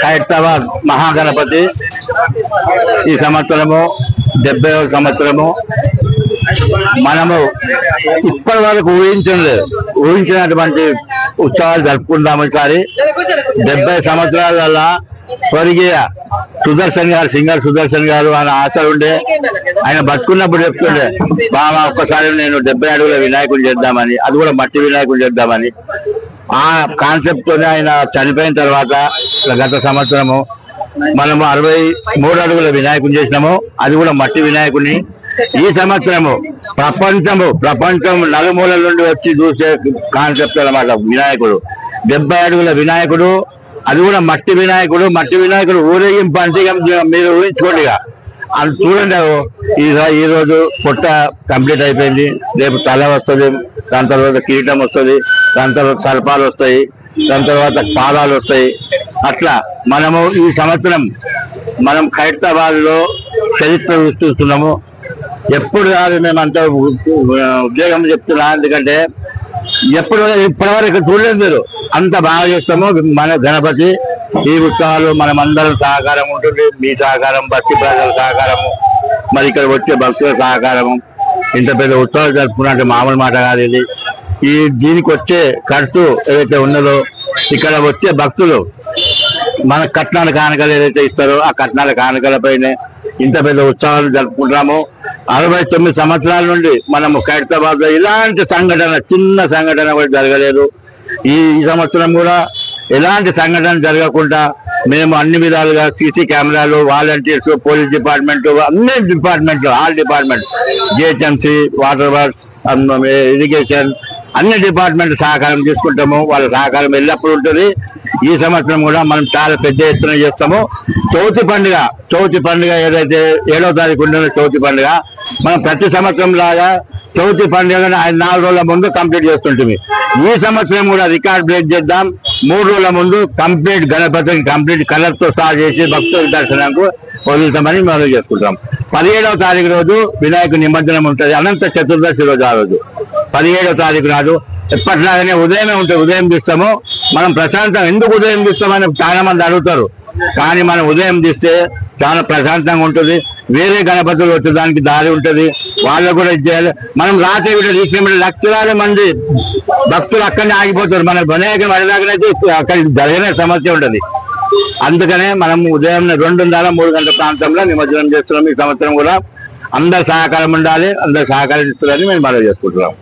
ఖైరతాబాద్ మహాగణపతి ఈ సంవత్సరము 70వ సంవత్సరము. మనము ఇప్పటి వరకు ఊహించినటువంటి ఉత్సవాలు జరుపుకుందాము. ఈసారి 70 సంవత్సరాల స్వర్గీయ సుదర్శన్ గారు, సింగర్ సుదర్శన్ గారు ఆయన ఆశలు ఉండే, ఆయన బతుకున్నప్పుడు చెప్తుండే బాబా ఒక్కసారి నేను 70 అడుగుల వినాయకులు చేద్దామని, అది కూడా మట్టి వినాయకులు చేద్దామని. ఆ కాన్సెప్ట్ తోనే ఆయన చనిపోయిన తర్వాత గత సంవత్సరము మనము 63 అడుగుల వినాయకుని చేసినాము, అది కూడా మట్టి వినాయకుని. ఈ సంవత్సరము ప్రపంచం నలుమూలల నుండి వచ్చి చూసే కాన్సెప్ట్ అన్నమాట వినాయకుడు. 70 అడుగుల వినాయకుడు, అది కూడా మట్టి వినాయకుడు. మట్టి వినాయకుడు ఊరేగింపు అంటే మీరు ఊహించుకోండి. అది చూడండి, ఈ రోజు పొట్ట కంప్లీట్ అయిపోయింది, రేపు తల వస్తుంది, దాని తర్వాత కిరీటం వస్తుంది, దాని తర్వాత సర్పాలు వస్తాయి, దాని తర్వాత పాదాలు వస్తాయి. అట్లా మనము ఈ సంవత్సరం మనం ఖైరతాబాద్ లో చరిత్ర సృష్టిస్తున్నాము. ఎప్పుడు కాదు మేమంతా ఉద్యోగం చెప్తున్నా, ఎందుకంటే ఇప్పటివరకు చూడలేదు మీరు, అంత బాగా చేస్తాము. మన గణపతి ఈ ఉత్సవాలు మనమందరం సహకారం ఉంటుంది, మీ సహకారం, బస్తి ప్రజల సహకారము, మరి ఇక్కడ వచ్చే భక్తుల సహకారము. ఇంత పెద్ద ఉత్సవాలు జరుపుకున్నట్టు మామూలు మాట కాదు ఇది. దీనికి వచ్చే ఖర్చు ఏదైతే ఉన్నదో, ఇక్కడ వచ్చే భక్తులు మన కట్నాల కానుకలు ఏదైతే ఇస్తారో ఆ కట్నాల కానుకలపైనే ఇంత పెద్ద ఉత్సవాలు జరుపుకుంటాము. 69 సంవత్సరాల నుండి మనము ఖైరతాబాద్ లో ఇలాంటి సంఘటన, చిన్న సంఘటన కూడా జరగలేదు. ఈ సంవత్సరం కూడా ఎలాంటి సంఘటన జరగకుండా మేము అన్ని విధాలుగా సీసీ కెమెరాలు, వాలంటీర్స్, పోలీస్ డిపార్ట్మెంట్, అన్ని డిపార్ట్మెంట్లు, all department, GHMC, water works, irrigation, అన్ని డిపార్ట్మెంట్ సహకారం తీసుకుంటాము. వాళ్ళ సహకారం ఎల్లప్పుడూ ఉంటుంది. ఈ సంవత్సరం కూడా మనం చాలా పెద్ద ఎత్తున చేస్తాము. చవితి పండుగ ఏదైతే 7వ తారీఖు ఉంటుందో చవితి పండుగ, మనం ప్రతి సంవత్సరం లాగా చవితి పండుగ 4 రోజుల ముందు కంప్లీట్ చేస్తుంటుంది. ఈ సంవత్సరం కూడా రికార్డ్ బ్రేక్ చేద్దాం. 3 రోజుల ముందు కంప్లీట్ గణపతికి కంప్లీట్ కలర్ తో స్టార్ట్ చేసి భక్తుల దర్శనానికి వదులుతామని మనం చేసుకుంటాం. 17వ తారీఖు రోజు వినాయక నిమజ్జనం ఉంటుంది, అనంత చతుర్దశి రోజు. ఆ రోజు 17వ తారీఖు నాడు ఎప్పటిలాగానే ఉదయమే ఉంటుంది, ఉదయం తీస్తాము. మనం ప్రశాంతం ఎందుకు ఉదయం తీస్తామని చాలా మంది అడుగుతారు, కానీ మనం ఉదయం తీస్తే చాలా ప్రశాంతంగా ఉంటుంది. వేరే గణపతులు వచ్చే దానికి దారి ఉంటుంది, వాళ్ళు కూడా ఇచ్చేయాలి. మనం రాత్రి కూడా తీసినప్పుడు లక్షలాది మంది భక్తులు అక్కడనే ఆగిపోతారు. మన వినాయకుని వడిదాకనైతే అక్కడ జరిగిన సమస్య ఉంటుంది. అందుకనే మనం ఉదయం 2:30-3 గంటల ప్రాంతంలో నిమజ్జనం చేస్తున్నాం. ఈ సంవత్సరం కూడా అందరు సహకారం ఉండాలి, అందరు సహకరిస్తున్నారని మేము మనం చేసుకుంటున్నాం.